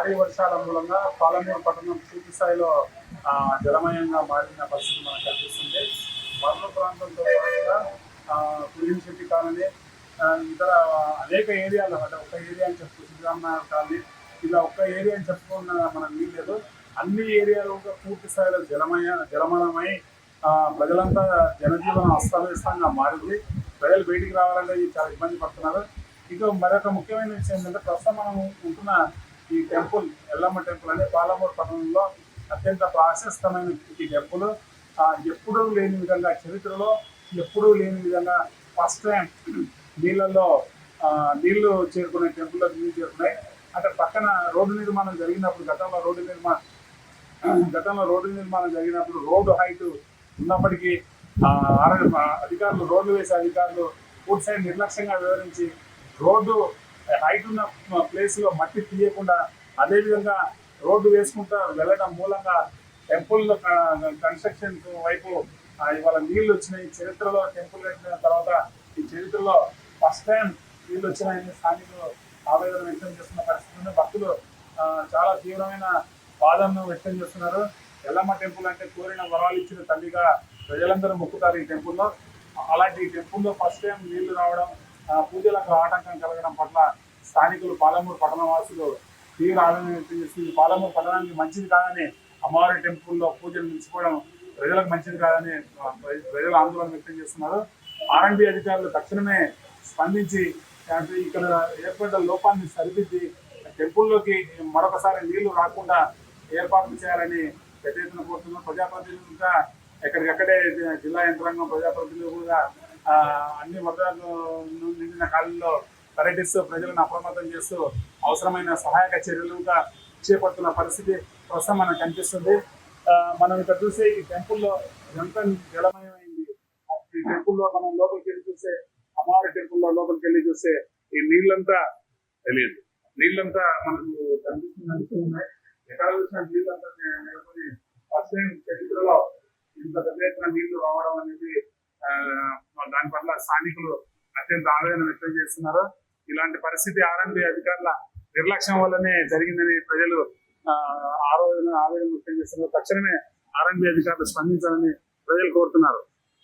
భారీ వర్షాల మూలంగా పాలమూరు పట్టణం పూర్తి స్థాయిలో జలమయంగా మారిన పరిస్థితి మనకు కనిపిస్తుంది. మరణ ప్రాంతంతో పాటుగా పులింశెట్టి కాలనీ, ఇతర అనేక ఏరియాలు, అంటే ఒక్క ఏరియా అని చెప్పుకో, శ్రీరామనగర్ కాలనీ, ఇలా ఒక్క ఏరియా అని చెప్పుకున్న మనకు వీల్లేదు. అన్ని ఏరియాలు పూర్తి స్థాయిలో జలమయమై ప్రజలంతా జనజీవనం అస్తవ్యస్తంగా మారింది. ప్రజలు బయటికి రావాలంటే చాలా ఇబ్బంది పడుతున్నారు. ఇక మరొక ముఖ్యమైన విషయం ఏంటంటే, ప్రస్తుతం మనం ఉంటున్న ఈ టెంపుల్, ఎల్లమ్మ టెంపుల్ అనే పాలమూరు పట్టణంలో అత్యంత ప్రాశస్తమైన ఈ టెంపుల్ ఎప్పుడూ లేని విధంగా, చరిత్రలో ఎప్పుడూ లేని విధంగా ఫస్ట్ టైం నీళ్లు చేరుకునే టెంపుల్లో నీళ్ళు చేరుకున్నాయి. అంటే పక్కన రోడ్డు నిర్మాణం జరిగినప్పుడు, గతంలో రోడ్డు నిర్మాణం జరిగినప్పుడు రోడ్డు హైట్ ఉన్నప్పటికీ అధికారులు, రోడ్లు వేసే అధికారులు పూర్తి సైడ్ నిర్లక్ష్యంగా వివరించి రోడ్డు హైట్ ఉన్న ప్లేస్లో మట్టి తీయకుండా అదేవిధంగా రోడ్డు వేసుకుంటూ వెళ్ళడం మూలంగా టెంపుల్ కన్స్ట్రక్షన్ వైపు ఇవాళ నీళ్లు వచ్చినాయి. చరిత్రలో టెంపుల్ కట్టిన తర్వాత ఈ చరిత్రలో ఫస్ట్ టైం నీళ్ళు వచ్చినాయని స్థానికులు ఆవేదన వ్యక్తం చేస్తున్న పరిస్థితి. భక్తులు చాలా తీవ్రమైన బాధను వ్యక్తం చేస్తున్నారు. ఎల్లమ్మ టెంపుల్ అంటే కోరిన వరాలు ఇచ్చిన తల్లిగా ప్రజలందరూ మొక్కుతారు ఈ టెంపుల్లో. అలాంటి టెంపుల్లో ఫస్ట్ టైం నీళ్లు రావడం, పూజలకు ఆటంకం కలగడం పట్ల స్థానికులు, పాలమూరు పట్టణ వాసులు తీవ్ర ఆవేదన వ్యక్తం చేస్తుంది. పాలమూరు పట్టణానికి మంచిది కాదని, అమ్మవారి టెంపుల్లో పూజలు నిలిచిపోవడం ప్రజలకు మంచిది కాదని ప్రజలు ఆందోళన వ్యక్తం చేస్తున్నారు. ఆర్ఎండ్బి అధికారులు తక్షణమే స్పందించి ఇక్కడ ఏర్పడ్డ లోపాన్ని సరిదిద్ది టెంపుల్లోకి మరొకసారి నీళ్లు రాకుండా ఏర్పాట్లు చేయాలని పెద్ద ఎత్తున కోరుతున్నారు. ప్రజాప్రతినిధులుగా ఎక్కడికక్కడే జిల్లా యంత్రాంగం, ప్రజాప్రతినిధులుగా అన్ని వర్గాలు నిండిన కాలంలో పర్యటిస్తూ ప్రజలను అప్రమత్తం చేస్తూ అవసరమైన సహాయక చర్యలుగా చేపడుతున్న పరిస్థితి ప్రస్తుతం మనకు కనిపిస్తుంది. మనం ఇక్కడ చూసే ఈ టెంపుల్లో ఎంత జలమయమైంది. ఈ టెంపుల్లో మనం లోపలికి వెళ్ళి చూస్తే, అమ్మవారి టెంపుల్లో లోపలికి వెళ్ళి చూస్తే ఈ నీళ్ళంతా తెలియదు, నీళ్ళంతా మనకు కనిపిస్తున్నాయి. ఎక్కడ చూసిన నీళ్ళంతా నెలకొని ఫస్ట్ టైం చరిత్రలో ఇంత పెద్ద ఎత్తున నీళ్లు రావడం అనేది దాని పట్ల స్థానికులు అత్యంత ఆవేదన వ్యక్తం చేస్తున్నారు. ఇలాంటి పరిస్థితి ఆర్ఎండ్బి అధికారుల నిర్లక్ష్యం వల్లనే జరిగిందని ప్రజలు ఆవేదన వ్యక్తం చేస్తున్నారు. తక్షణమే ఆర్ఎండ్బి అధికారులు స్పందించాలని ప్రజలు కోరుతున్నారు.